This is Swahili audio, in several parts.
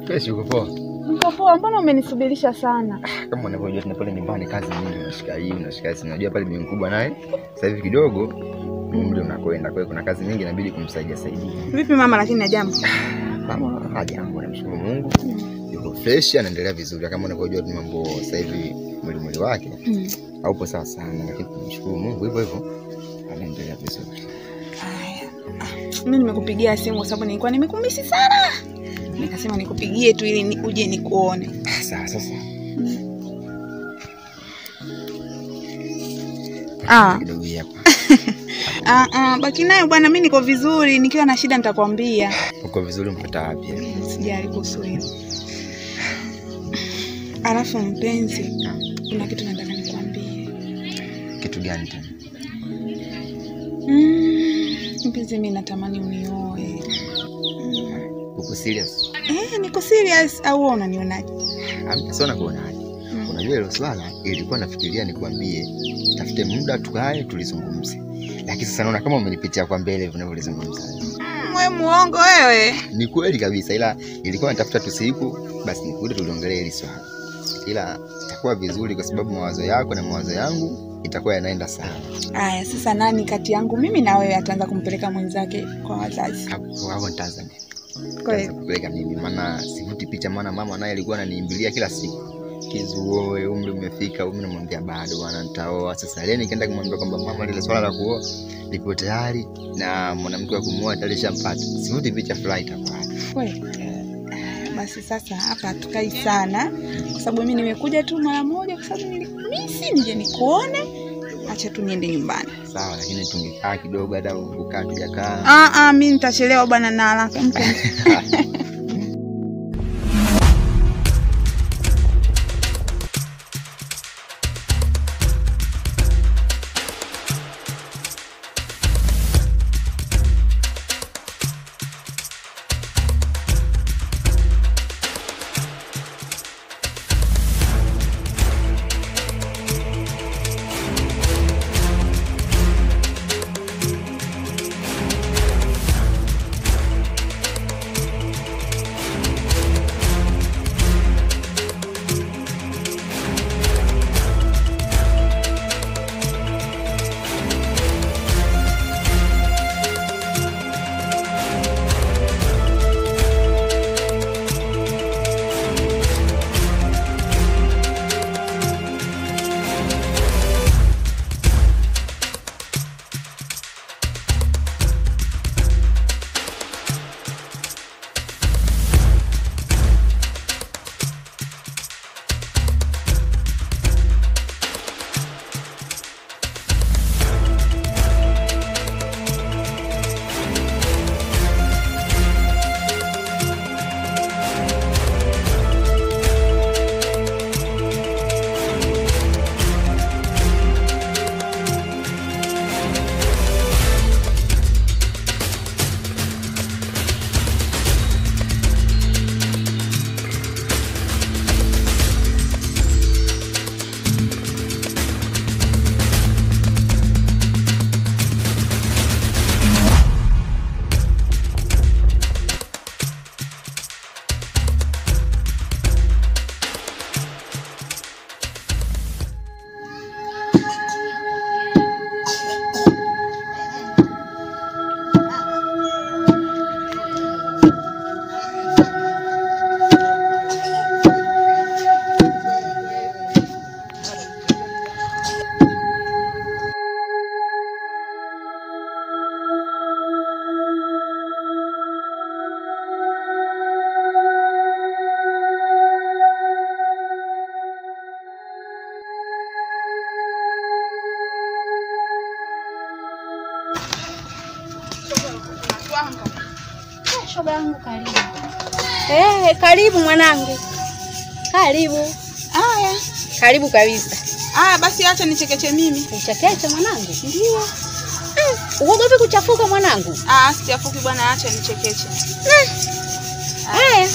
Kesho uko poa? Niko poa, mbona umenisubirisha sana? Kama unavyojua tuna pale nyumbani kazi nyingi, unashika hii, unashika hizi. Unajua pale bibi mkubwa naye sasa hivi kidogo umri unakwenda, kwa hiyo kuna kazi nyingi inabidi kumsaidia. Vipi mama, lakini na jambo? Mama hajambo, namshukuru Mungu. Yuko fresh, anaendelea vizuri. Kama unavyojua tuna mambo sasa hivi mwili wake haupo sawa sana, lakini namshukuru Mungu hivyo hivyo anaendelea vizuri. Haya. Mimi nimekupigia simu kwa sababu nilikuwa nimekumisi sana. Nikasema nikupigie tu ili uje nikuone. Sasa. Kidogo hapa. Baki nayo bwana, mimi niko vizuri, nikiwa na shida nitakwambia. Uko vizuri mpata wapi? Sijali kuhusu hilo. Alafu mpenzi, kuna kitu nataka nikwambie. Kitu gani tena? Mpenzi, mimi natamani unioe. Uko serious? Niko serious. Au unanionaje? Sio nakuonaje. Unajua hilo swala ilikuwa nafikiria nikwambie, tafute muda tukae tulizungumze. Lakini sasa naona kama umenipitia kwa mbele hivyo unavyozungumza. Wewe muongo wewe. Ni kweli kabisa, ila ilikuwa natafuta tu siku basi nikuje tuliongelee hili swala. Ila itakuwa vizuri kwa sababu mawazo yako na mawazo yangu itakuwa yanaenda sawa. Haya, sasa nani kati yangu mimi na wewe ataanza kumpeleka mwenzake kwa wazazi? Hapo Tanzania. Kweli kupeleka mimi, maana sivuti picha, maana mama naye alikuwa ananiimbilia kila siku. Kizuoe, umri umefika, umri namwambia bado bwana nitaoa. Sasa leo nikaenda kumwambia kwamba mama lile swala la kuoa lipo tayari na mwanamke wa kumuoa tayari shampata. Sivuti picha flight hapa. Kweli. Basi sasa hapa tukai sana kwa sababu mimi nimekuja tu mara moja kwa sababu nilikumisi nije nikuone. Acha tu niende nyumbani. Sawa, lakini tungekaa kidogo hata ukaa tujakaa. Mimi nitachelewa bwana na haraka mpenzi. Shoga yangu karibu. Karibu mwanangu. Karibu. Haya. Karibu kabisa. Basi acha nichekeche mimi. Nichekeche mwanangu? Ndio. Uogopi kuchafuka mwanangu? Sichafuki bwana, acha nichekeche. Haya.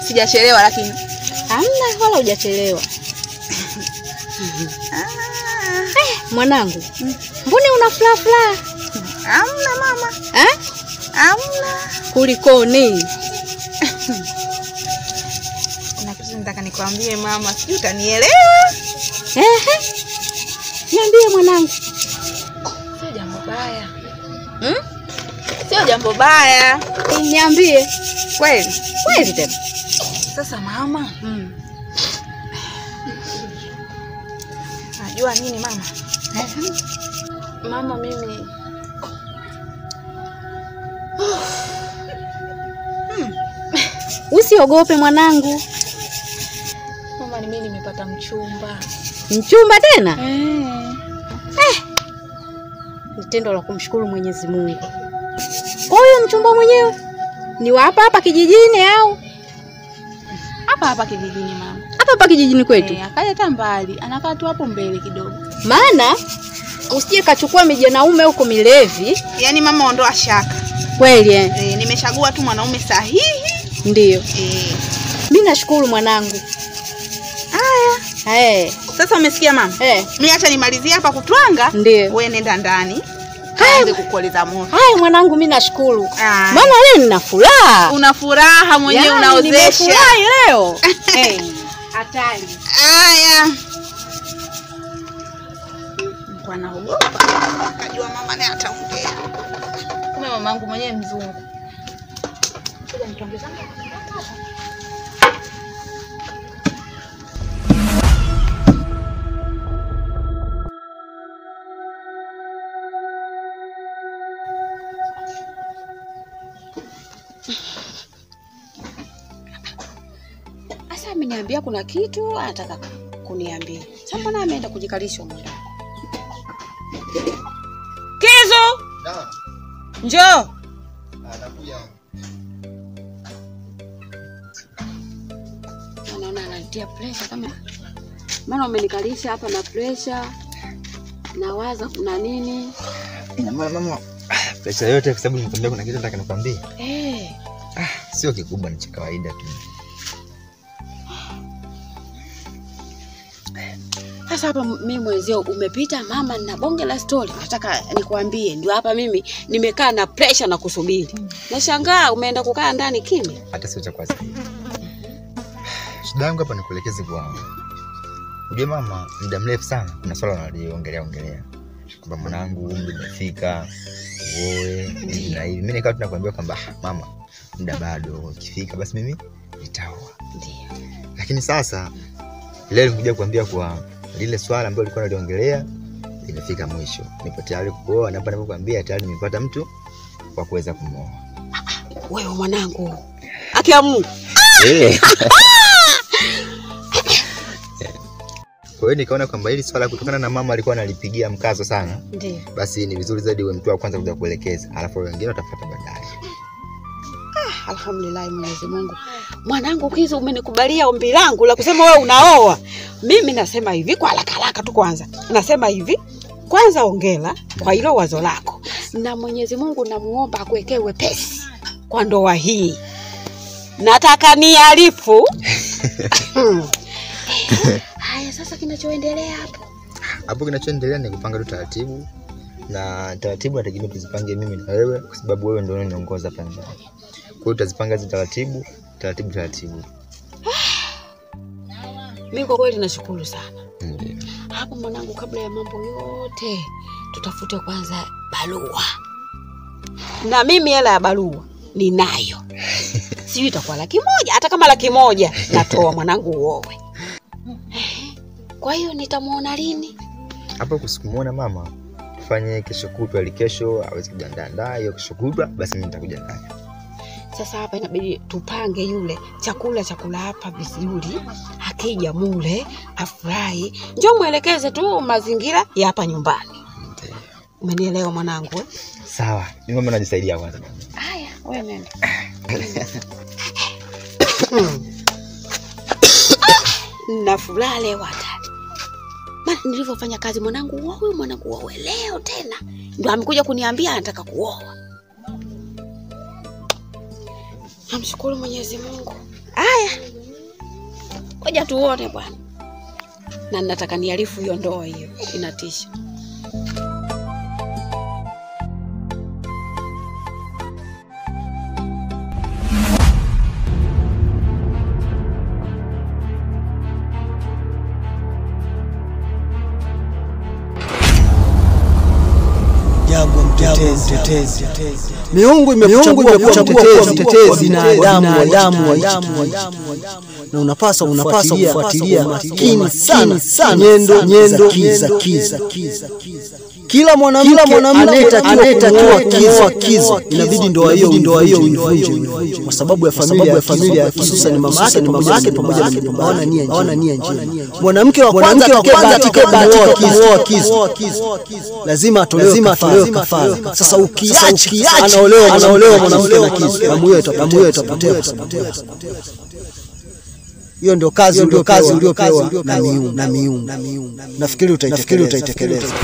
Sijachelewa lakini. Hamna wala hujachelewa. Mwanangu. Mbona una fla? Hamna mama. Hamna. Kulikoni? Kuna kitu nataka nikwambie mama, sijui utanielewa. Niambie mwanangu. Sio jambo baya. Sio jambo baya. Niambie. Kweli tena. Sasa mama. Najua nini mama? Mama mimi Usiogope mwanangu. Mama, mimi nimepata mchumba. Mchumba tena? Ni tendo la kumshukuru Mwenyezi Mungu. Huyo mchumba mwenyewe ni wa hapa kijijini au? Hapa kijijini mama. Hapa kijijini kwetu. Akaja hata mbali, anakaa tu hapo mbele kidogo. Maana usije kachukua mijanaume huko milevi. Yaani mama, ondoa shaka. Kweli nimechagua tu mwanaume sahihi. Ndio. Mimi nashukuru mwanangu. Haya. Sasa umesikia mama? Mimi acha nimalizie hapa kutwanga. Ndio. Wewe nenda ndani. Kaanze kukoleza moto. Haya mwanangu, mimi nashukuru. Maana leo nina furaha. Una furaha mwenyewe, unaozesha. Nimefurahi leo. Hatari. Haya. Mko anaogopa. Kajua mama naye ataongea. Kumbe mamangu mwenyewe mzungu. Ngoja nitongeze hapa. Asa ameniambia kuna kitu anataka kuniambia. Sasa mbona ameenda kujikalisha muda? Kizo! Njoo. Anakuja. Naona ananitia pressure kama. Maana umenikalisha hapa na pressure. Nawaza kuna nini? Ina maana mama, pressure yote kwa sababu nimekwambia kuna kitu nataka nikwambie. Sio kikubwa, ni cha kawaida tu. Sasa hapa mimi mwenzio umepita mama na bonge la story. Nataka nikwambie ndio hapa mimi nimekaa na pressure na kusubiri. Nashangaa umeenda kukaa ndani kimya. Hata sio cha kwanza. Shida yangu hapa ni kuelekeza kwa. Unajua mama, muda mrefu sana kuna swala wanaliongelea. Kwamba mwanangu umri umefika, uoe, hivi na hivi. Mimi nikawa tunakuambia kwamba mama, muda bado, ukifika basi mimi nitaoa. Ndio. Lakini sasa leo nikuja kuambia kwa lile swala ambalo nilikuwa naliongelea limefika mwisho. Nipo tayari kuoa, na hapa ninapokuambia tayari nimepata mtu wa kuweza kumwoa. Wewe mwanangu. Akia Mungu. Kwa hiyo nikaona kwamba hili swala kutokana na mama alikuwa analipigia mkazo sana. Ndio. Basi ni vizuri zaidi uwe mtu wa kwanza kuja kuelekeza, alafu wengine watafuata baadaye. Alhamdulillah Mwenyezi Mungu. Mwanangu Kizo, umenikubalia ombi langu la kusema wewe unaoa. Mimi nasema hivi kwa haraka tu kwanza. Nasema hivi, kwanza ongela kwa hilo wazo lako. Na Mwenyezi Mungu namuomba akuwekee wepesi kwa ndoa hii. Nataka niarifu. Haya sasa kinachoendelea hapo. Hapo kinachoendelea ni kupanga tu taratibu. Na taratibu nategemea tuzipange mimi na wewe kwa sababu wewe ndio unaniongoza hapa ndani. Kwa hiyo tutazipanga hizo taratibu. Mimi kwa kweli nashukuru sana. Ndio. Hapo mwanangu, kabla ya mambo yote tutafute kwanza barua. Na mimi hela ya barua ninayo. Sijui itakuwa 100,000, hata kama 100,000 natoa mwanangu uoe. Kwa hiyo nitamuona lini? Hapo kusikumuona mama, tufanye kesho kutwa, ili kesho aweze kujiandaa hiyo kesho kutwa, basi mimi nitakuja naye. Sasa hapa inabidi tupange yule chakula hapa vizuri, akija mule afurahi. Njoo muelekeze tu mazingira ya hapa nyumbani. Ndio. Umenielewa mwanangu? Sawa. Mimi mama najisaidia kwanza. Haya, wewe nenda. Na furaha leo hatari. Maana nilivyofanya kazi mwanangu huyu mwanangu wawe leo tena ndio amekuja kuniambia anataka kuoa. Namshukuru Mwenyezi Mungu. Haya. Ngoja tuone bwana. Na nataka niarifu hiyo ndoa hiyo. Inatisha. Mtetezi. Miungu imekuchagua kuwa mtetezi na damu wa nchi. Na unapaswa kufuatilia makini sana nyendo za kiza. Kila mwanamke anayetakiwa kizo inabidi ndoa hiyo uivunje kwa sababu ya familia hususan mama yake pamoja na baba hawana nia njema. Mwanamke wa kwanza katika kuoa kizo lazima atolewe kafara. Sasa ukiacha anaolewa mwanamke na kizo, damu hiyo itapotea. Hiyo ndio kazi uliopewa na miungu. Nafikiri utaitekeleza.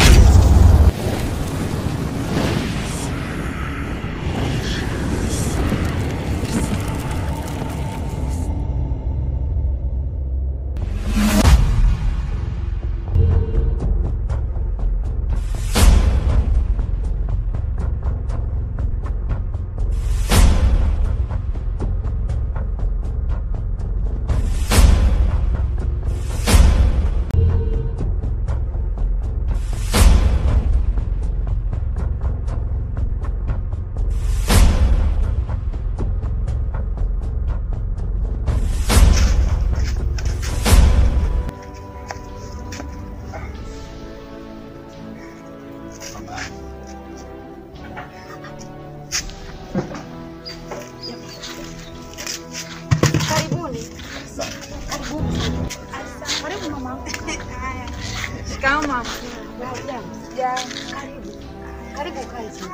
Karibu kae chini.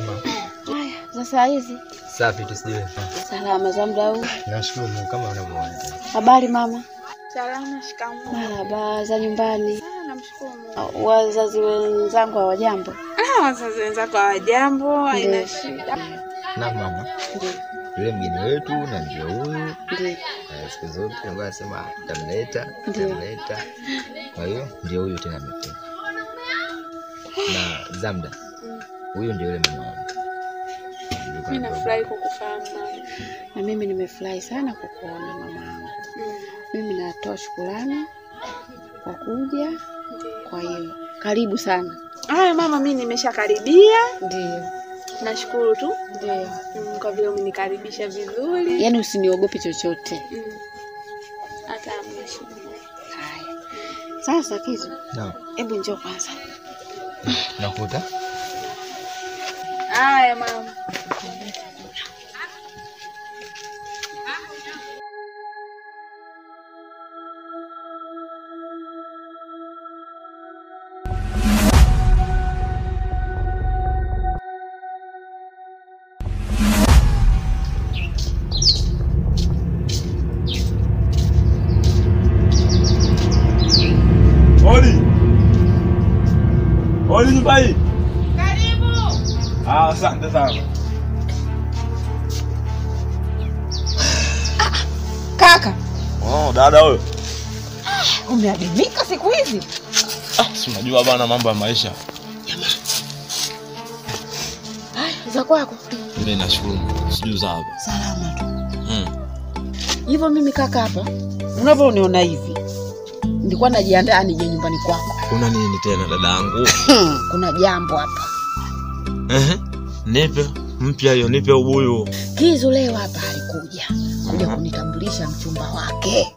Mama. Haya, sasa hizi. Safi tusijue. Salama za muda huu. Nashukuru Mungu kama unavyoona. Habari mama? Salama, shikamoo. Marhaba, za nyumbani. Namshukuru Mungu. Wazazi wenzangu hawajambo? Wazazi wenzako hawajambo, haina shida. Na mama. Ndio. Yule mgeni wetu na ndio huyu. Ndio. Siku zote anasema tamleta. Kwa hiyo ndio huyu tena amekuja. Na Zamda. Huyu ndio yule mama wangu. Mimi nafurahi kukufahamu mama. Na mimi nimefurahi sana kukuona mama wangu. Mimi natoa shukrani kwa kuja. Kwa hiyo karibu sana. Haya mama, mimi nimeshakaribia. Ndio. Nashukuru tu. Ndio. Kwa vile umenikaribisha vizuri. Yaani usiniogope chochote. Hata mwisho. Haya. Sasa Kizu. Naam. Hebu njoo kwanza. Nakuta. Haya mama. Oli nyumbani. Karibu. Asante sana. Kaka. Dada huyo. Umeadimika siku hizi? Si unajua bana mambo ya maisha. Jamaa. Za kwako? Mimi nashukuru. Sijui za hapa. Salama tu. Hivyo mimi kaka hapa, unavyoniona hivi, nilikuwa najiandaa nije nyumbani kwako. Kuna nini tena dadangu? Kuna jambo hapa. Nipe mpya hiyo, nipe ubuyu. Kizu leo hapa alikuja kunitambulisha mchumba wake.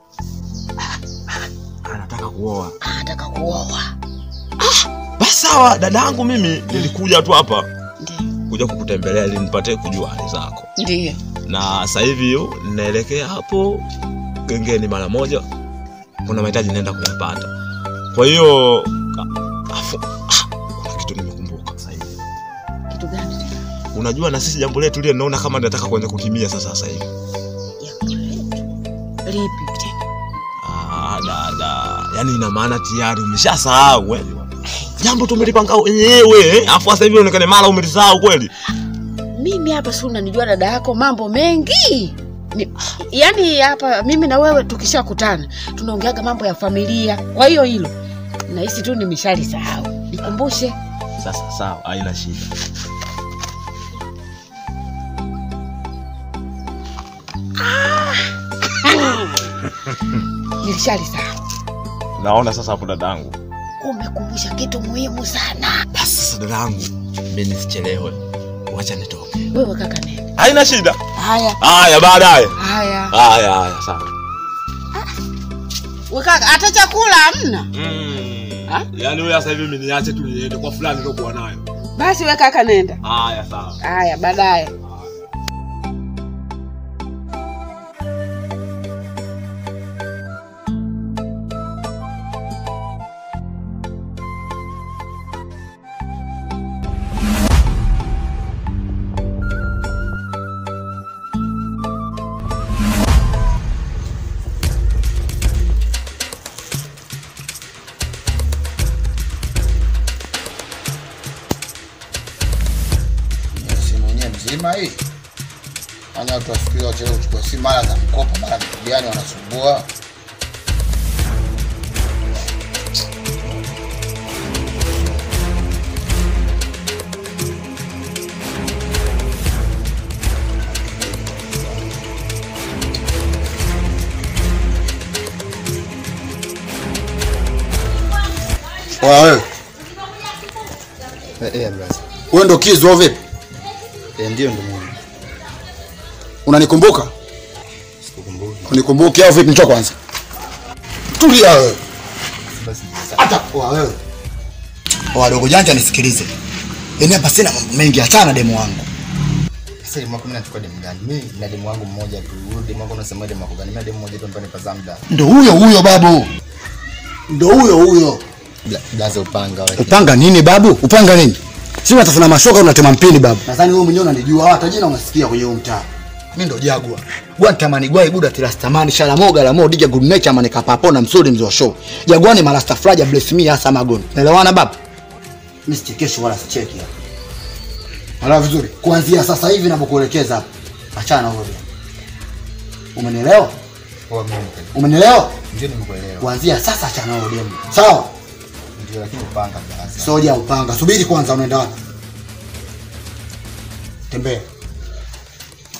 Anataka kuoa. Basi sawa dadangu, mimi nilikuja tu hapa. Ndio. Kuja kukutembelea ili nipate kujua hali zako. Ndio. Na sasa hivi naelekea hapo gengeni mara moja. Kuna mahitaji naenda kuyapata. Kwa hiyo kuna kitu nimekumbuka sasa hivi. Kitu gani tena? Unajua na sisi jambo letu lile naona kama nataka kuanza kukimbia sasa hivi. Jambo letu. Lipi tena? Dada. Yaani ina maana tayari umeshasahau jambo tumelipanga wenyewe, afu sasa hivi unaonekana mara umelisahau kweli. Mimi hapa si unanijua dada yako mambo mengi. Yaani hapa mimi na wewe tukishakutana tunaongeaga mambo ya familia. Kwa hiyo hilo nahisi tu nimeshalisahau. Nikumbushe. Sasa sawa, haina shida. Nilishalisahau. Naona sasa hapo dadangu Umekumbusha kitu muhimu sana. basi sasa dadangu, mimi nisichelewe. Wacha nitoke. Wewe kaka nenda. Haina shida. Haya Baadaye. haya Sawa. wewe kaka hata chakula hamna. Yaani wewe sasa hivi mimi niache tu niende kwa fulani ndio kuwa nayo. Basi wewe kaka nenda. Haya sawa. Haya baadaye. Mzima hii ana watu wafikiria wachelewa kuchukua simu mara za mkopo mara vitu gani wanasumbua. Wewe Blaza. wewe ndo Kizo vipi? Ndio ndo mimi. Unanikumbuka? Sikukumbuki. Unikumbuke au vipi? Njoo kwanza. Tulia wewe. Basi Hata wewe. Wadogo janja nisikilize. Yaani hapa sina mambo mengi, achana demo wangu. sasa mwako mimi nachukua demu gani? Mimi na demu wangu mmoja tu. Huyo demu wangu unasema demu wako gani? Mimi demu mmoja tu mpaka nipaza muda. Ndio huyo babu. Ndio huyo. Blaza upanga wewe. Upanga nini babu? Upanga nini? Si unatafuna mashoka unatema mpini babu. Nadhani wewe mwenyewe unanijua, hata jina unasikia kwenye huo mtaa. Mimi ndo Jagwa. Bwana tamani gwai buda tilastamani shala moga la mo dija good nature manika papona msuri mzo show. Jagwa ni malasta fraja bless me hasa magoni. Naelewana babu? Mimi sichekesho wala sicheki hapa. Hala vizuri. Kuanzia sasa hivi ninapokuelekeza hapa. Achana huyo. Umenielewa? Poa mimi. Umenielewa? Ndio nimekuelewa. Kuanzia sasa achana huyo demu. Sawa? Ndio lakini upanga blaza. Soja upanga. Subiri kwanza unaenda wapi? Tembea.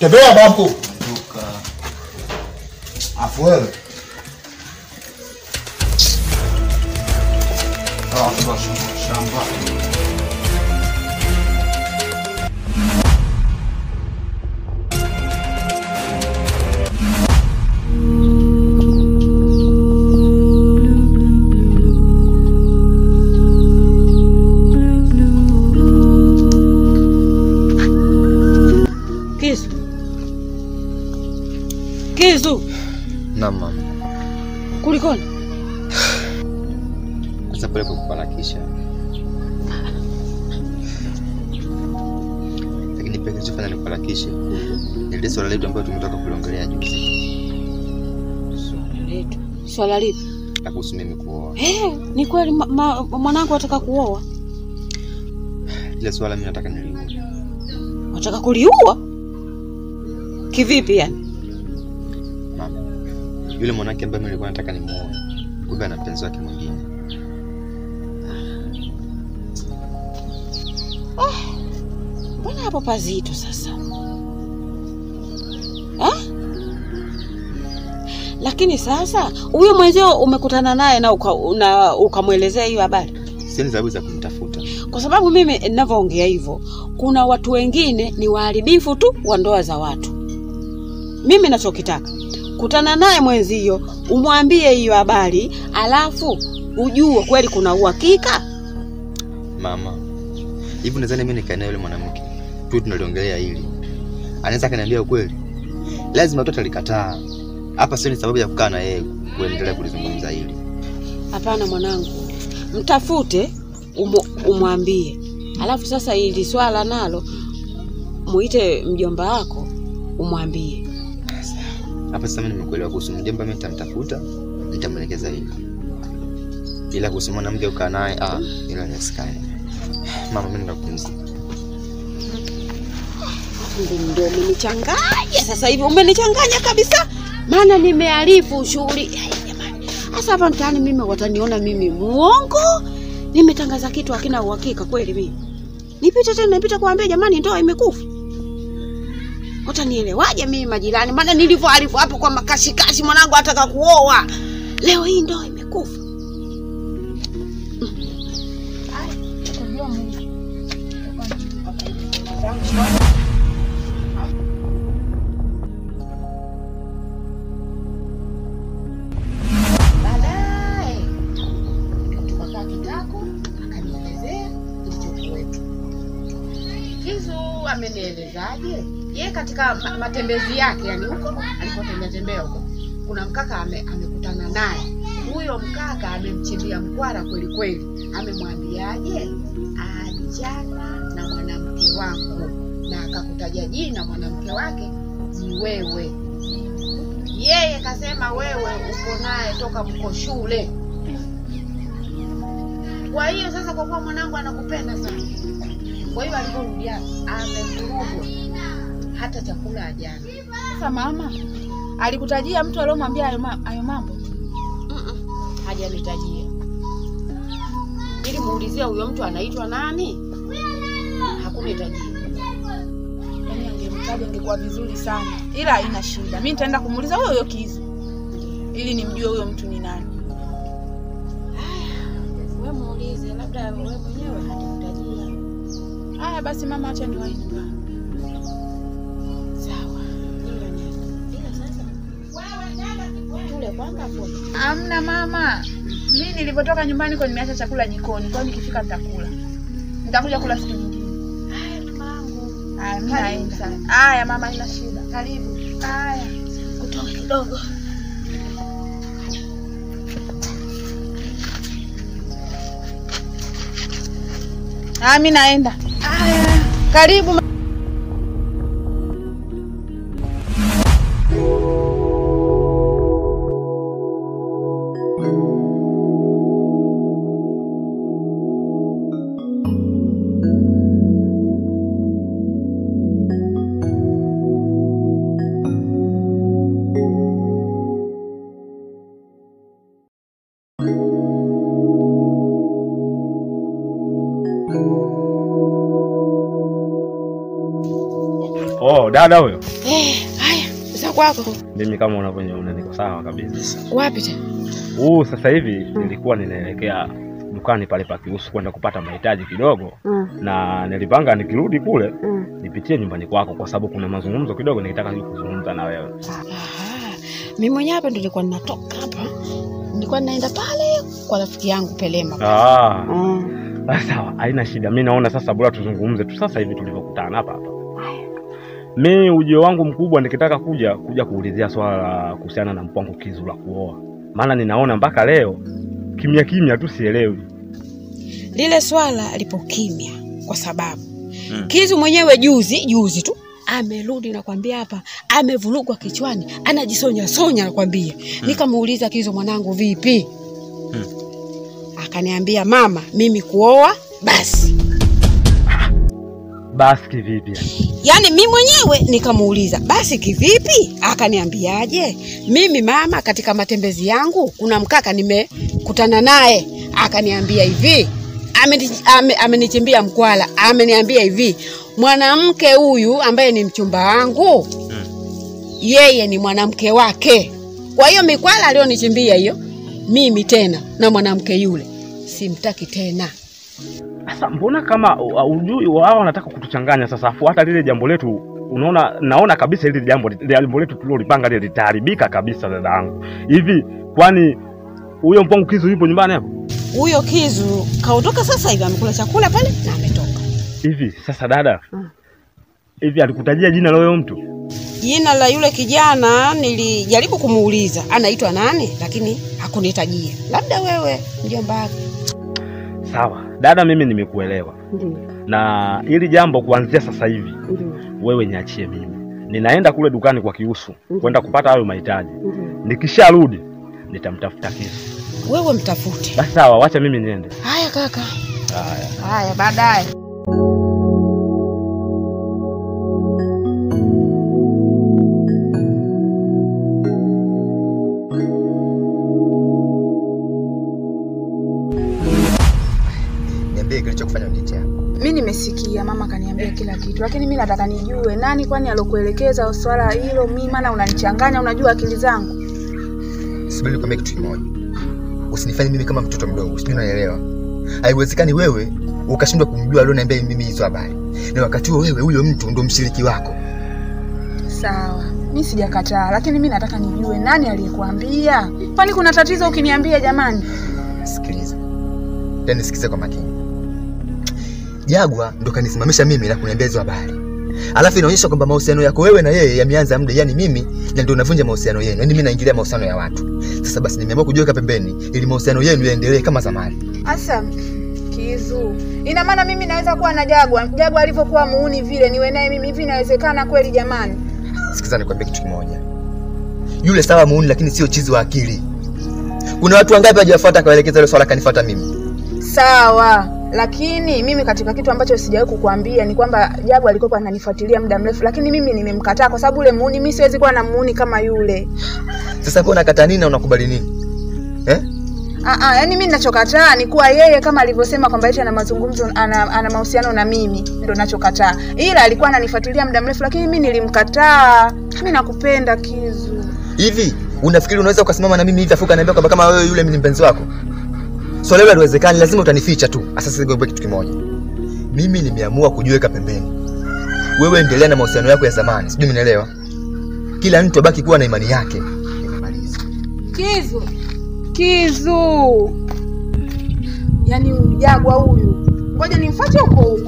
Tembea babu. Toka. Afu wewe. Shamba. Kizu. Na mama. Kulikoni? Sasa pale kwa kisha. Lakini pia kilichofanya nikuharakishe ni ile swala letu ambayo tumetoka kuliongelea juzi. Swala lipi? La kuhusu mimi kuoa. Ni kweli mwanangu anataka kuoa? Ile swala mimi nataka niliue. Unataka kuliua? Kivipi yani? Mama. Yule mwanamke ambaye nilikuwa nataka nimuoe, kumbe ana mpenzi wake mwingine. Mbona hapo pazito sasa? Lakini sasa huyo mwenzio umekutana naye na ukamwelezea hiyo habari? Sina sababu za kumtafuta. Kwa sababu mimi ninavyoongea hivyo, kuna watu wengine ni waharibifu tu wa ndoa za watu. Mimi ninachokitaka, kutana naye mwenzio, umwambie hiyo habari, alafu ujue kweli kuna uhakika. Mama, hivi nadhani mimi nikae na yule mwanamke tu tunaliongelea hili, anaweza kaniambia ukweli? Lazima mtoto alikataa. Hapa sio ni sababu ya kukaa na yeye kuendelea kulizungumza hili. Hapana mwanangu, mtafute umwambie. Alafu sasa hili swala nalo muite mjomba wako umwambie. Hapa sasa mimi nimekuelewa kuhusu mjomba, mimi nitamtafuta, nitamwelekeza hili. ila kusimama mke ukaa naye ila yasikani. Mama mimi nakupumzika. Ndio umenichanganya sasa hivi, umenichanganya kabisa. Maana nimearifu shughuli. Jamani. Sasa hapa mtaani mimi wataniona mimi muongo. Nimetangaza kitu hakina uhakika kweli mimi. Nipita kuambia jamani ndoa imekufa. Utanielewaje mimi majirani? Maana nilivyoarifu hapo kwa makashikashi mwanangu ataka kuoa. Leo hii ndoa imekufa. Baadaye tukakaa kitako akanielezea kilichokuwepo. Kizu amenielezaje? Yeye katika matembezi yake yani huko alipotembea huko kuna mkaka amekutana naye. Huyo mkaka amemchimbia mkwara kweli kweli. Amemwambiaje? Achana na mwanamke wangu, na akakutaja jina mwanamke wake ni wewe. Yeye kasema wewe uko naye toka mko shule. Kwa hiyo sasa kwa kuwa mwanangu anakupenda sana, kwa hiyo aliporudi amevurugwa hata chakula hajana. Sasa mama alikutajia mtu aliyomwambia hayo mambo? Hajanitajia. Ili muulizia huyo mtu anaitwa nani? Hakunitajia. Yaani angemtaja ingekuwa vizuri sana. Ila haina shida. Mimi nitaenda kumuuliza huyo Kizu ili nimjue huyo mtu ni nani. Wewe muulize, labda wewe mwenyewe hatakutajia. Haya basi mama, acha niwahi nyumbani. Sawa. Ila sasa tule kwanza hapo. Amna mama. Mimi nilipotoka nyumbani kwa nimeacha chakula jikoni. Kwa hiyo nikifika nitakula. Nitakuja kula siku nyingine. Haya mamangu. Haya mimi naenda. Haya mama, haina shida. Karibu. Haya. Kutoka kidogo. Mimi naenda. Haya. Karibu. Dada huyo. Haya, za kwako. Mimi kama unavyoona niko sawa kabisa. Wapi tena? Sasa hivi nilikuwa ninaelekea dukani pale pa Kiusu kwenda kupata mahitaji kidogo. Na nilipanga nikirudi kule nipitie nyumbani kwako kwa sababu kuna mazungumzo kidogo nilitaka kuzungumza na wewe. Mimi mwenyewe hapa ndio nilikuwa ninatoka hapa. Nilikuwa naenda pale kwa rafiki yangu Pelema. Sawa, haina shida. Mimi naona sasa bora tuzungumze tu sasa hivi tulivyokutana hapa. Mimi ujio wangu mkubwa nikitaka kuja kuulizia swala la kuhusiana na mpango Kizu la kuoa. Maana ninaona mpaka leo kimya tu sielewi. Lile swala lipo kimya kwa sababu Kizu mwenyewe juzi tu amerudi na kwambia hapa amevurugwa kichwani, anajisonya nakwambia. Nikamuuliza Kizu mwanangu vipi? Akaniambia mama mimi kuoa basi. Basi kivipi? Yaani mimi mwenyewe nikamuuliza basi kivipi? Akaniambiaje? Mimi mama katika matembezi yangu kuna mkaka nimekutana naye. Akaniambia hivi, amenichimbia mkwala. Ameniambia hivi, mwanamke huyu ambaye ni mchumba wangu yeye ni mwanamke wake. Kwa hiyo mikwala alionichimbia hiyo mimi tena na mwanamke yule simtaki tena. Sasa mbona kama ujui wao wanataka kutuchanganya sasa afu hata lile jambo letu naona kabisa ile jambo letu tulilopanga lile litaharibika kabisa dadangu. Hivi kwani huyo mpango Kizu yupo nyumbani hapo? Huyo Kizu kaondoka sasa hivi amekula chakula pale na ametoka. Hivi sasa dada. Hivi alikutajia jina la huyo mtu? Jina la yule kijana nilijaribu kumuuliza anaitwa nani lakini hakunitajia. Labda wewe mjomba wake. Sawa. Dada mimi nimekuelewa. Na ili jambo kuanzia sasa hivi wewe niachie mimi. Ninaenda kule dukani kwa Kiusu kwenda kupata hayo mahitaji. Nikisharudi nitamtafuta Kizu. wewe mtafute. Basi sawa, wacha mimi niende. Haya kaka. Haya baadaye. Niambie kilichokufanya uniite hapa. Mimi nimesikia mama kaniambia kila kitu, lakini mimi nataka nijue nani kwani alokuelekeza swala hilo. Mimi maana unanichanganya, unajua akili zangu. Subiri nikwambie kitu kimoja. Usinifanye mimi kama mtoto mdogo, sijui unaelewa. Haiwezekani wewe ukashindwa kumjua alioniambia mimi hizo habari. Na wakati wewe huyo mtu ndo mshiriki wako. Sawa, mimi sijakataa, lakini mimi nataka nijue nani aliyekuambia. Kwani kuna tatizo ukiniambia jamani? Sikiliza. Yaani sikiza kwa makini. Jagwa ndo kanisimamisha mimi na kuniambia hizo habari. Alafu inaonyesha kwamba mahusiano yako wewe na yeye yameanza muda, yani mimi ndio navunja mahusiano yenu. Yaani mimi naingilia mahusiano ya watu. Sasa basi nimeamua kujiweka pembeni ili mahusiano yenu yaendelee kama zamani. Asa Kizu, ina maana mimi naweza kuwa na Jagwa alivyokuwa muuni vile niwe naye mimi hivi, inawezekana kweli jamani? Sikiza nikwambie kitu kimoja. Yule sawa muuni lakini sio chizi wa akili. Kuna watu wangapi hawajafuata kaelekeza ile swala kanifuata mimi? Sawa, lakini mimi katika kitu ambacho sijawahi kukuambia ni kwamba Jagwa alikuwa ananifuatilia muda mrefu, lakini mimi nimemkataa kwa sababu yule muuni, mimi siwezi kuwa na muuni kama yule. Sasa kwa unakataa nini na unakubali nini? Yaani mimi ninachokataa ni kuwa yeye kama alivyosema kwamba eti ana mazungumzo ana mahusiano na mimi, ndio ninachokataa. Ila alikuwa ananifuatilia muda mrefu lakini mimi nilimkataa. Mimi nakupenda Kizu. Hivi unafikiri unaweza ukasimama na mimi hivi afuka niambia kwamba kama wewe yule ni mpenzi wako? Swala hilo haliwezekani, lazima utanificha tu. Sasa sigobe kitu kimoja. Mimi nimeamua kujiweka pembeni. Wewe endelea na mahusiano yako ya zamani. Sijui umeelewa? Kila mtu abaki kuwa na imani yake. Nimemaliza. Kizu. Yaani Jagwa huyu. Ngoja nimfuate huko.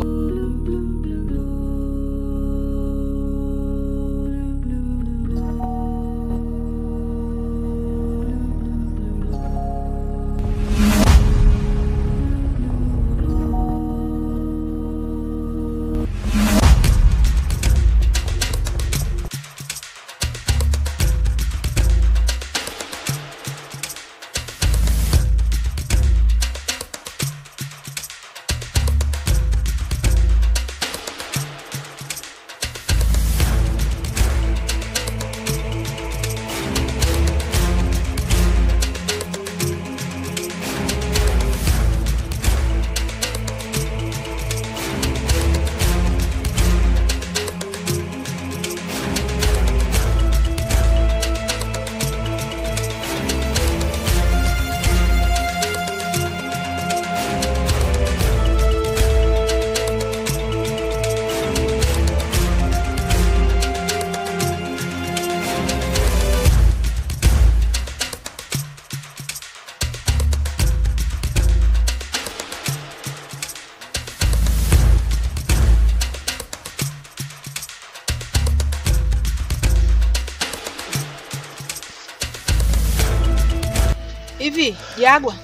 Hivi Jagwa,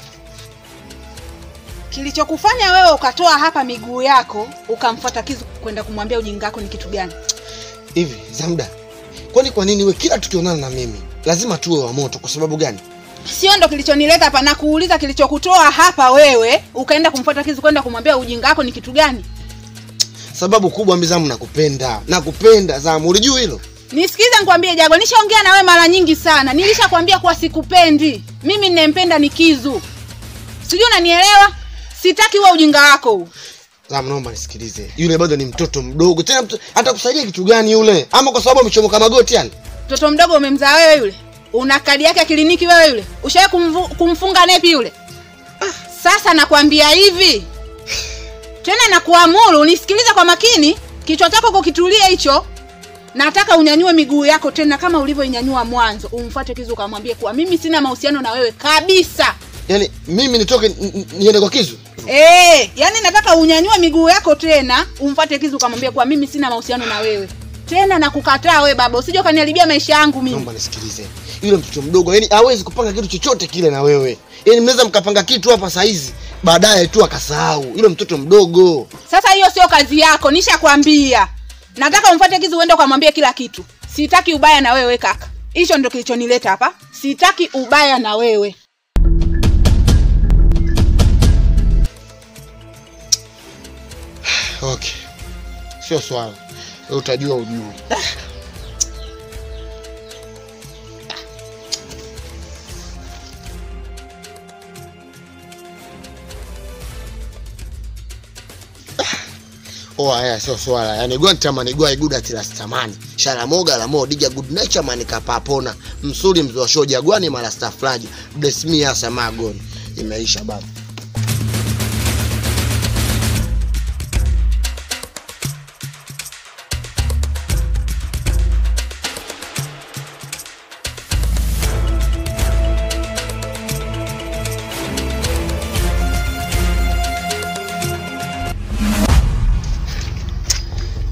kilichokufanya wewe ukatoa hapa miguu yako ukamfuata Kizu kwenda kumwambia ujinga wako ni kitu gani? Hivi Zamda, kwani kwa nini wewe kila tukionana na mimi lazima tuwe wa moto? Kwa sababu gani? Sio ndo kilichonileta hapa na kuuliza kilichokutoa hapa wewe ukaenda kumfuata Kizu kwenda kumwambia ujinga wako ni kitu gani? Sababu kubwa Mbizamu, nakupenda Zamu, ulijua hilo? Nisikize nikwambie Jagwa, nishaongea na wewe mara nyingi sana. Nilishakwambia kwa sikupendi. Mimi ninempenda ni Kizu. Sijui unanielewa? Sitaki wewe ujinga wako huu. Zamu, naomba nisikilize. Yule bado ni mtoto mdogo. Tena hata kusaidia kitu gani yule? Ama kwa sababu amechomoka magoti yani? Mtoto mdogo umemzaa wewe yule? Una kadi yake ya kliniki wewe yule? Ushawahi kumfunga nepi yule? Sasa nakwambia hivi. Tena nakuamuru unisikilize kwa makini, kichwa chako kukitulia hicho. Nataka unyanyue miguu yako tena kama ulivyoinyanyua mwanzo. Umfuate Kizu kumwambie kuwa mimi sina mahusiano na wewe kabisa. Yaani mimi nitoke niende kwa Kizu? Yaani nataka unyanyue miguu yako tena, umfuate Kizu kumwambie kuwa mimi sina mahusiano na wewe. Tena nakukataa wewe baba, usije ukaniharibia maisha yangu mimi. Naomba nisikilize. Yule mtoto mdogo, yani hawezi kupanga kitu chochote kile na wewe. Yaani mnaweza mkapanga kitu hapa saa hizi, baadaye tu akasahau. Yule mtoto mdogo. Sasa hiyo sio kazi yako, nishakwambia. Nataka umfuate Kizu uende kumwambia kila kitu. Sitaki ubaya na wewe kaka. Hicho ndio kilichonileta hapa. Sitaki ubaya na wewe. Okay. Sio swala. Wewe utajua ujue. Oh, haya sio swala. Yaani gwanta manigwa iguda tilastamani. Shala moga la mo diga good nature manika papona. Msuri mzwa show jagwani mara staflaji. Bless me hasa magon. Imeisha baba.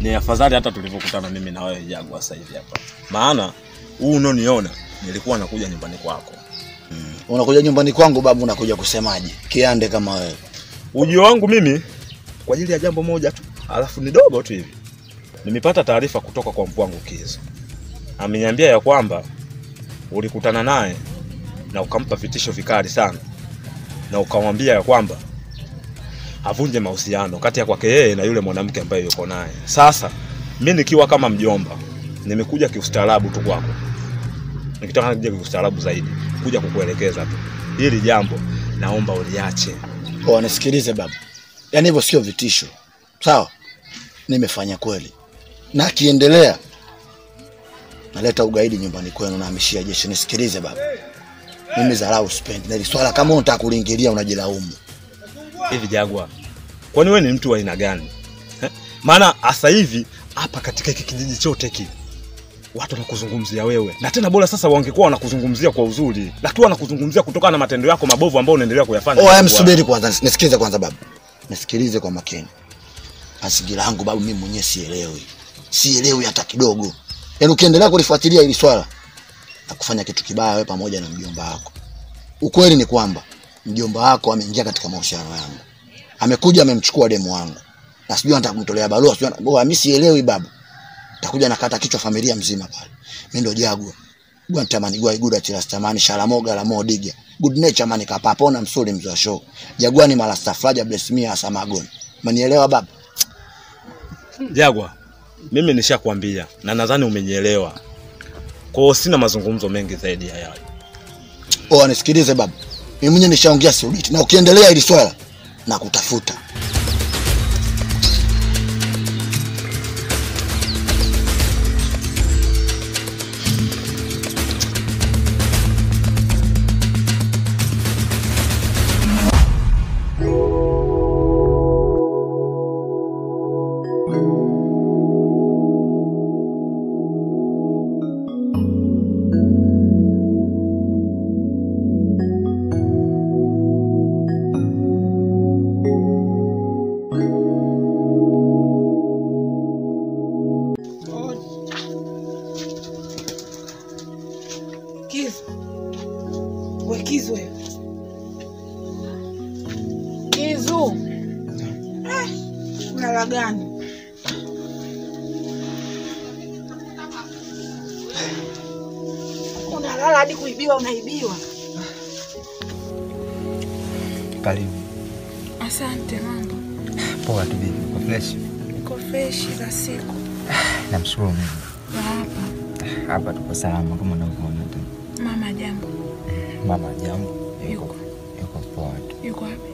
Ni afadhali hata tulivyokutana mimi na wewe Jagwa sasa hivi hapa. Maana huu unoniona nilikuwa nakuja nyumbani kwako. Unakuja nyumbani kwangu babu, unakuja kusemaje? Kiande kama wewe. Ujio wangu mimi kwa ajili ya jambo moja tu. Alafu ni dogo tu hivi. Nimepata taarifa kutoka kwa mkuu wangu Kizo. Ameniambia ya kwamba ulikutana naye na ukampa vitisho vikali sana. Na ukamwambia ya kwamba avunje mahusiano kati ya kwake yeye na yule mwanamke ambaye yuko naye. Sasa mimi nikiwa kama mjomba, nimekuja kiustaarabu tu kwako. Nikitaka nije kiustaarabu zaidi, kuja kukuelekeza tu. Hili jambo naomba uliache. Oh, nisikilize baba. Yaani hivyo sio vitisho. Sawa? Nimefanya kweli. Na kiendelea naleta ugaidi nyumbani kwenu na hamishia jeshi. Nisikilize baba. Mimi dharau sipendi. Na swala kama unataka kuliingilia unajilaumu. Hivi Jagwa, kwani wewe ni mtu wa aina gani? Maana sasa hivi hapa katika hiki kijiji chote hiki watu wanakuzungumzia wewe. Na tena bora sasa wangekuwa wanakuzungumzia kwa uzuri. Lakini wanakuzungumzia kutokana na matendo yako mabovu ambayo unaendelea kuyafanya. Oh, msubiri kwanza. Nisikilize kwanza baba. Nisikilize kwa makini. Mazingira yangu babu mimi mwenyewe sielewi. Sielewi hata kidogo. Yaani ukiendelea kulifuatilia hili swala na kufanya kitu kibaya wewe pamoja na mjomba wako. Ukweli ni kwamba mjomba wako ameingia katika mahusiano yangu. Amekuja amemchukua demu wangu. Na sijui anataka kumtolea barua, sijui bora mimi sielewi babu. Takuja nakata kichwa familia mzima pale. Mimi ndo Jagwa. Gwanta manigwa iguda tilastamani shala moga la mo diga. Good nature mani kapapona msuri mzwa show. Jagwani mara staflaja bless me hasa magon. Umenielewa baba? Jagwa, mimi nishakwambia na nadhani umenielewa. Kwa hiyo sina mazungumzo mengi zaidi ya hayo. Oh, nisikilize baba. Mimi mwenyewe nishaongea sirudi. Na ukiendelea hili swala na kutafuta. Unalala hadi kuibiwa unaibiwa. Karibu. Asante mambo. Poa tu bibi, uko fresh? Niko fresh za siku. Namshukuru Mungu. Hapa. Hapa tuko salama kama unavyoona tu. Mama jambo. Mama jambo. Yuko poa tu. Yuko wapi?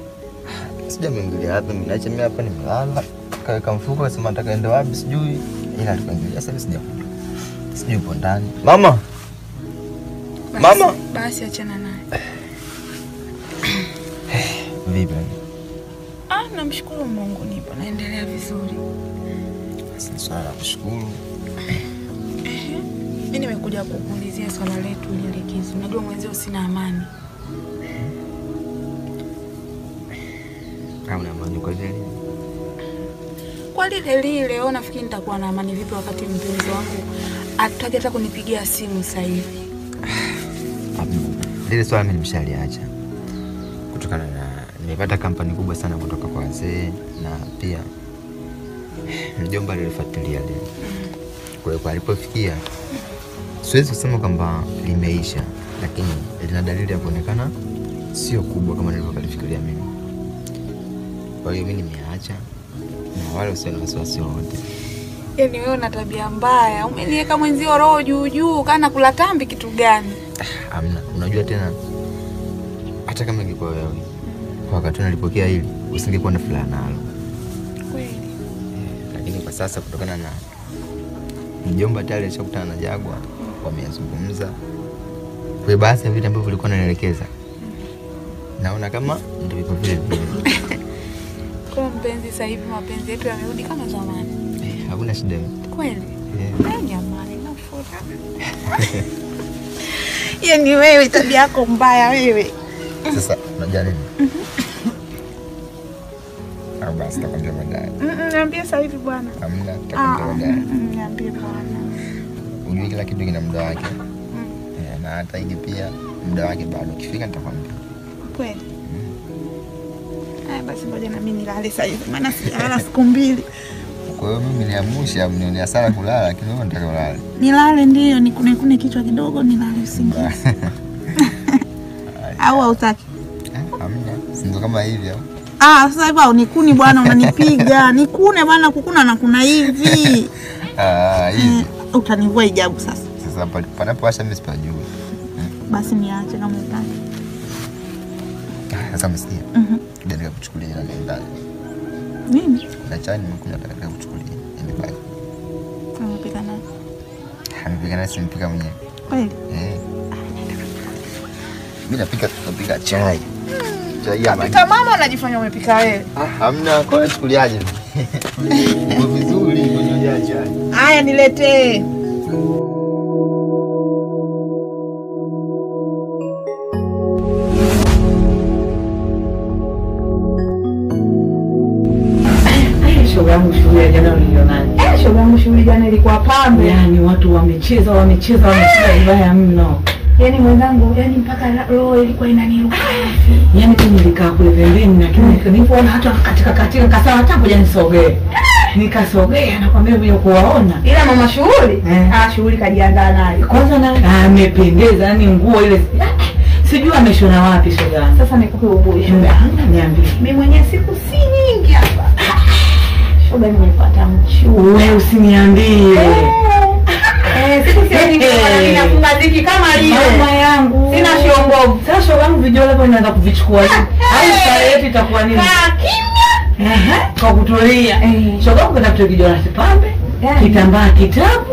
Sijamwingilia hapa, nimeacha mimi hapa nimelala. Kaweka mfuko sema nataka ende wapi sijui. Ila tukaingilia sasa sijakuja. Sijui upo ndani. Mama. Mama. Basi achana naye. Vipi? Namshukuru Mungu nipo naendelea vizuri. Basi swala la kushukuru. Mimi nimekuja kukuulizia swala letu ile likizo. Unajua mwenzio sina amani. Hauna amani kwa nini? Kwa lile leo nafikiri nitakuwa na amani vipi wakati mpenzi wangu atataja hata kunipigia simu sasa hivi. Lile swala mimi nimeshaliacha. Kutokana na nimepata kampani kubwa sana kutoka kwa wazee na pia mjomba alifuatilia leo. Kwa hiyo alipofikia siwezi kusema kwamba limeisha, lakini lina dalili ya kuonekana sio kubwa kama nilivyofikiria mimi. Kwa hiyo mimi nimeacha Na wala usiwe na wasiwasi wote. Yaani wewe una tabia mbaya. Umeniweka mwenzio roho juu juu kana kula tambi kitu gani? Hamna. Unajua tena hata kama ingekuwa wewe kwa wakati nilipokea hili usingekuwa na furaha nalo. Kweli. Lakini kwa sasa kutokana na mjomba tayari alishakutana na Jagwa, wameyazungumza. Kwa baadhi ya vitu ambavyo vilikuwa naelekeza, naona kama ndio viko vile vile. Kwa mpenzi sasa hivi mapenzi yetu yamerudi kama zamani. Hakuna shida. Kweli? Jamani, na furaha. Yaani wewe tabia yako mbaya wewe. Sasa unajua nini? Au basi takwambia baadaye. Niambie sasa hivi bwana. Hamna, takwambia baadaye. Niambie bwana. Unajua kila kitu kina muda wake. Na hata hiki pia muda wake bado ukifika nitakwambia. Kweli? Basi ngoja na mimi nilale sasa hivi maana sijalala siku mbili. Kwa hiyo mimi niliamsha mnioni hasara kulala lakini wewe unataka ulale. Nilale ndio nikune kichwa kidogo nilale usingizi. Au hautaki? Hamna. Si ndo kama hivi au? Sasa hivi unikuni bwana unanipiga. Nikune bwana kukuna na kuna hivi. Hivi. Utanivua hijabu sasa. Sasa panapowasha mimi sipajui. Basi niache kama unataka. Sasa msikia. Ndio nikakuchukulia na ndani. Nini? Na chai nimekuja nataka kuchukulia. Ndio basi. Unapika nani? Anapika na simpika mwenyewe. Kweli? Mimi napika chai. Chai hapa. Pika mama unajifanya umepika wewe. Hamna, kwa chukuliaje? Ni vizuri kunywa chai. Haya niletee. Shoga yangu shughuli ya jana ulionaje? Shoga yangu shughuli jana ilikuwa pambe. Yaani watu wamecheza vibaya mno. Yaani mwenzangu, yaani mpaka roho ilikuwa inaniruka. Yaani tu nilikaa kule pembeni lakini nilipoona hata katika kasema hata ngoja nisogee. Nikasogea nakwambia mimi kuwaona. Ila mama shughuli? Shughuli kajiandaa nayo. Kwanza na amependeza yani nguo ile. Sijui ameshona wapi shoga. Sasa nikupe ubuyu shoga. Niambie. Mimi mwenyewe siku si nyingi hapa. Shoga nimepata mchu. Wewe usiniambie. Siku si nyingi ninafunga ziki kama lile. Mama yangu. Sina shiongo. Sasa shoga yangu vijole hapo inaanza kuvichukua. Au sare yetu itakuwa nini? Kimya. Kwa kutulia. Shoga yangu katafuta kijola kipambe, kitambaa kitabu,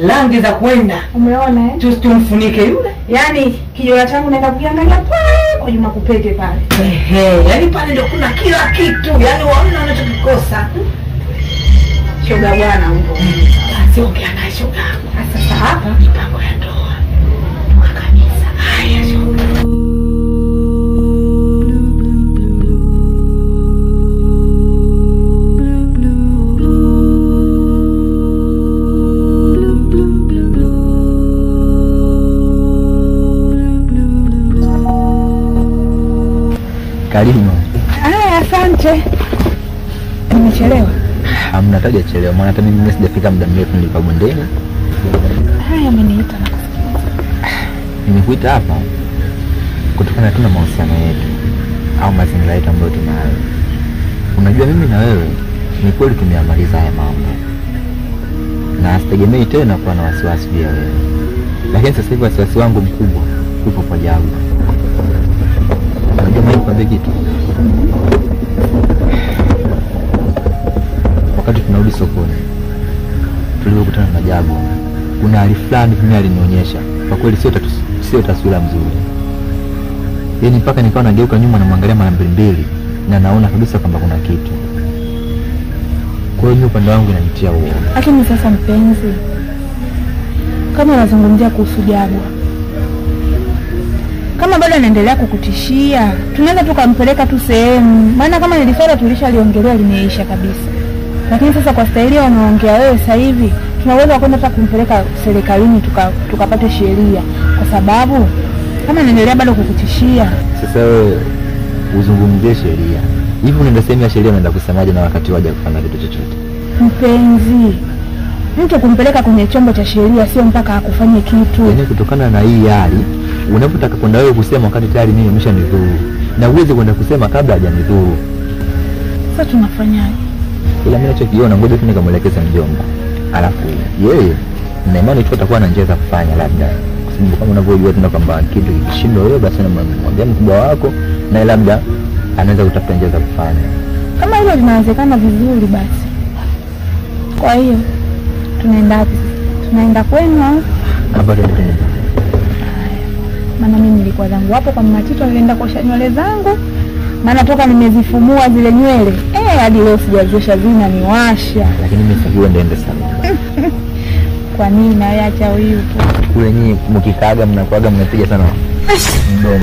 rangi za kwenda. Umeona tumfunike yule. Yaani kijola changu naenda kuangalia pale kwa Juma Kupete pale. Yaani pale ndio kuna kila kitu. Yaani waona wanachokikosa. Shoga bwana huko. Basi ongea naye shoga. Sasa hapa mipango ya ndoa. Ndoa kabisa. Haya shoga. Karibu. Asante. Nimechelewa. Hamna taja chelewa. Maana hata mimi sijafika muda mrefu nilikuwa bondeni. Ameniita na kusikiliza. Nimekuita hapa kutokana na mahusiano yetu au mazingira yetu ambayo tunayo. Unajua mimi na wewe ni kweli tumeamaliza haya mambo. Na sitegemei tena kuwa na wasiwasi juu ya wewe. Lakini sasa hivi wasiwasi wangu mkubwa upo kwa Jagwa. Unajua mimi nikwambie kitu. Wakati tunarudi sokoni tulipokutana na Jagwa, kuna hali fulani mimi alinionyesha. Kwa kweli sio taswira nzuri. Yaani mpaka nikawa nageuka nyuma na muangalia mara mbili na naona kabisa kwamba kuna kitu. Kwa hiyo upande wangu inanitia uoga. Lakini sasa mpenzi, kama unazungumzia kuhusu Jagwa, kama bado anaendelea kukutishia, tunaweza tukampeleka tu sehemu. Maana kama nilifara tulishaliongelea limeisha kabisa. Lakini sasa kwa staili wanaongea wewe sasa hivi, tunaweza kwenda hata kumpeleka serikalini tukapate sheria, kwa sababu kama anaendelea bado kukutishia. Sasa wewe uzungumzie sheria. Hivi unaenda sehemu ya sheria unaenda kusemaje na wakati waje kufanya kitu chochote? Mpenzi, mtu kumpeleka kwenye chombo cha sheria sio mpaka akufanye kitu. Yaani kutokana na hii hali, unapotaka kwenda wewe kusema wakati tayari mimi nimeshanidhuru. Na uweze kwenda kusema kabla hajanidhuru. Sasa tunafanyaje? ila mimi nachokiona ngoja tu nikamwelekeza mjomba, alafu yeye na imani tu atakuwa na njia za kufanya, labda kwa sababu kama unavyojua tuna kwamba kitu kikishindwa wewe basi namwambia mkubwa wako na labda anaweza kutafuta njia za kufanya. Kama hilo linawezekana vizuri basi. Kwa hiyo tunaenda wapi? Tunaenda kwenu au? Hapa ndio tunaenda. Maana mimi nilikuwa zangu hapo kwa Matito, nilienda kuosha nywele zangu. Maana toka nimezifumua zile nywele, hadi leo sijazosha zina niwasha. Lakini mimi sijui ndende sana. Kwa nini na acha huyu tu? Kule nyinyi mkikaaga mnakuaga mnapiga sana mdomo.